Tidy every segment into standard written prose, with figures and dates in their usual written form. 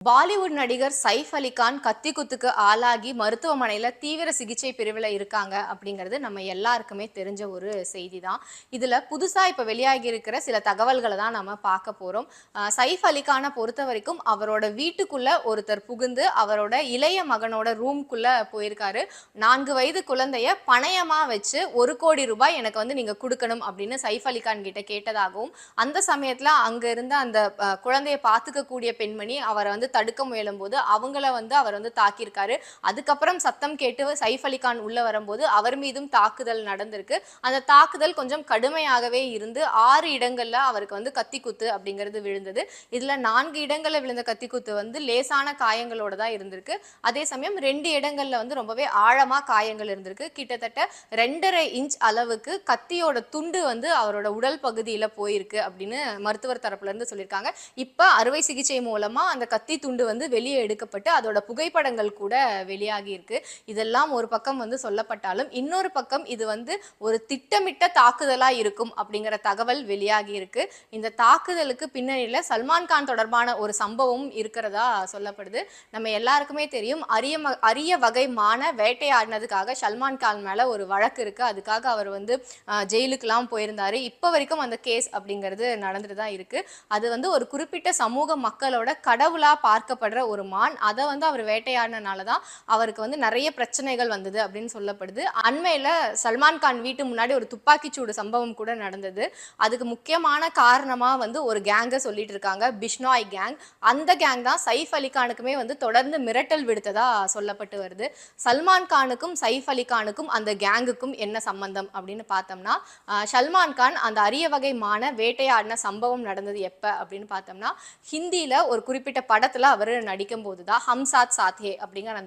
பாலிவுட் நடிகர் சைஃப் அலி கான் கத்தி குத்துக்கு ஆளாகி மருத்துவமனையில தீவிர சிகிச்சை பிரிவில் இருக்காங்க அப்படிங்கிறது நம்ம எல்லாருக்குமே தெரிஞ்ச ஒரு செய்தி தான். இதுல புதுசா இப்ப வெளியாகி இருக்கிற சில தகவல்களை தான் நம்ம பார்க்க போறோம். சைஃப் அலி கானை பொறுத்த வரைக்கும் அவரோட வீட்டுக்குள்ள ஒருத்தர் புகுந்து அவரோட இளைய மகனோட ரூம்குள்ள போயிருக்காரு. 4 வயது குழந்தைய பணயமா வச்சு 1 கோடி ரூபாய் எனக்கு நீங்க கொடுக்கணும் அப்படின்னு சைஃப் அலி கான் கிட்ட கேட்டதாகவும், அந்த சமயத்துல அங்க இருந்த அந்த குழந்தைய பார்த்துக்க கூடிய பெண்மணி அவரை தடுக்க முயலும் போது அவங்கள அவர் தாக்கியிருக்காரு. அதுக்கப்புறம் சத்தம் கேட்டு சைஃப் அலி கான் உள்ள வரும்போது அவர் மீதும் தாக்குதல் நடந்திருக்கு. அந்த தாக்குதல் கொஞ்சம் கடுமையாகவே இருந்து 6 இடங்கள்ல அவருக்கு கத்தி குத்து அப்படிங்கிறது விழுந்தது. இதுல 4 இடங்கள்ல விழுந்த கத்தி குத்து லேசான காயங்களோட தான் இருந்திருக்கு. அதே சமயம் 2 இடங்கள்ல ரொம்பவே ஆழமா காயங்கள் இருந்திருக்கு. கிட்டத்தட்ட 2.5 இன்ச் அளவுக்கு கத்தியோட துண்டு அவரோட உடல் பகுதியில போயிருக்கு அப்படின்னு மருத்துவர் தரப்புல இருந்து சொல்லியிருக்காங்க. இப்ப அறுவை சிகிச்சை மூலமா அந்த கத்தி துண்டு வெளியே எடுக்கப்பட்டு அதோட புகைப்படங்கள் கூட வெளியாகி இருக்கு. இதெல்லாம் ஒரு பக்கம் சொல்லப்பட்டாலும் இன்னொரு பக்கம் இது ஒரு திட்டமிட்ட தாக்குதலா இருக்கும் அப்படிங்கிற தகவல் வெளியாகி இருக்கு. இந்த தாக்குதலுக்கு பின்னணியில சல்மான் கான் தொடர்பான ஒரு சம்பவம் இருக்கிறதா சொல்லப்படுது. நம்ம எல்லாருக்குமே தெரியும், அரிய வகை மான வேட்டையாடினதுக்காக சல்மான் கான் மேல ஒரு வழக்கு இருக்கு. அதுக்காக அவர் ஜெயிலுக்கெல்லாம் போயிருந்தாரு. இப்ப வரைக்கும் அந்த கேஸ் அப்படிங்கிறது நடந்துட்டு தான் இருக்கு. அது ஒரு குறிப்பிட்ட சமூக மக்களோட கடவுளா பார்க்கப்படுற ஒரு மான். அதை அவர் வேட்டையாடினால தான் அவருக்கு நிறைய பிரச்சனைகள் வந்தது அப்படின்னு சொல்லப்படுது. அண்மையில சல்மான் கான் வீட்டு முன்னாடி ஒரு துப்பாக்கிச்சூடு சம்பவம் கூட நடந்தது. அதுக்கு முக்கியமான காரணமா ஒரு கேங்கை சொல்லிட்டு இருக்காங்க, பிஷ்னாய் கேங். அந்த கேங் தான் சைஃப் அலி கானுக்குமே தொடர்ந்து மிரட்டல் விடுத்ததா சொல்லப்பட்டு வருது. சல்மான் கானுக்கும் சைஃப் அலி கானுக்கும் அந்த கேங்குக்கும் என்ன சம்பந்தம் அப்படின்னு பார்த்தோம்னா, சல்மான் கான் அந்த அரிய வகை மான வேட்டையாடின சம்பவம் நடந்தது எப்ப அப்படின்னு பார்த்தோம்னா, ஹிந்தியில ஒரு குறிப்பிட்ட படத்துல அவர் நடிக்கும் போதுதான் ஹம் சாத் சாத் ஹே அப்படிங்கிற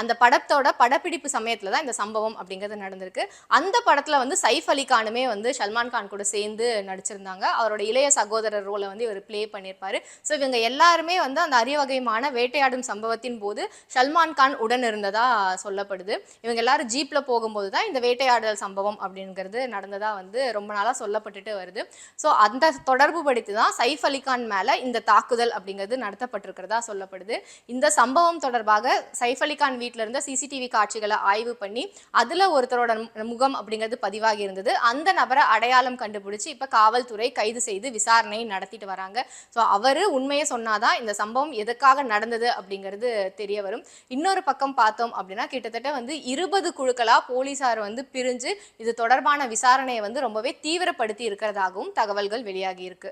அந்த படத்தோட படப்பிடிப்பு சமயத்துல தான் இந்த சம்பவம் அப்படிங்கிறது நடந்திருக்கு. அந்த படத்துல சைஃப் அலி கானுமே சல்மான் கான் கூட சேர்ந்து நடிச்சிருந்தாங்க. அவரோட இளைய சகோதரர் ரோலை இவர் பிளே பண்ணியிருப்பாரு. ஸோ இவங்க எல்லாருமே அந்த அரிய வகைமான வேட்டையாடும் சம்பவத்தின் போது சல்மான் கான் உடன் இருந்ததா சொல்லப்படுது. இவங்க எல்லாரும் ஜீப்ல போகும்போது தான் இந்த வேட்டையாடல் சம்பவம் அப்படிங்கிறது நடந்ததா ரொம்ப நாளா சொல்லப்பட்டுட்டு வருது. ஸோ அந்த தொடர்பு படுத்தி தான் சைஃப் அலி கான் மேல இந்த தாக்குதல் அப்படிங்கிறது நடத்தப்பட்டிருக்கிறதா சொல்லப்படுது. இந்த சம்பவம் தொடர்பாக சைஃப் அலி கான் வீட்டில இருந்த சிசிடிவி காட்சிகளை ஆய்வு பண்ணி அதுல ஒருத்தரோட முகம் அப்படிங்கிறது பதிவாகி இருந்தது. அந்த நபரை அடையாளம் கண்டுபிடிச்சு இப்ப காவல்துறை கைது செய்து விசாரணை நடத்திட்டு வராங்க. ஸோ அவரு உண்மையை சொன்னாதான் இந்த சம்பவம் எதுக்காக நடந்தது அப்படிங்கிறது தெரிய வரும். இன்னொரு பக்கம் பார்த்தோம் அப்படின்னா கிட்டத்தட்ட 20 குழுக்களா போலீசார் பிரிஞ்சு இது தொடர்பான விசாரணையை ரொம்பவே தீவிரப்படுத்தி இருக்கிறதாகவும் தகவல்கள் வெளியாகி இருக்கு.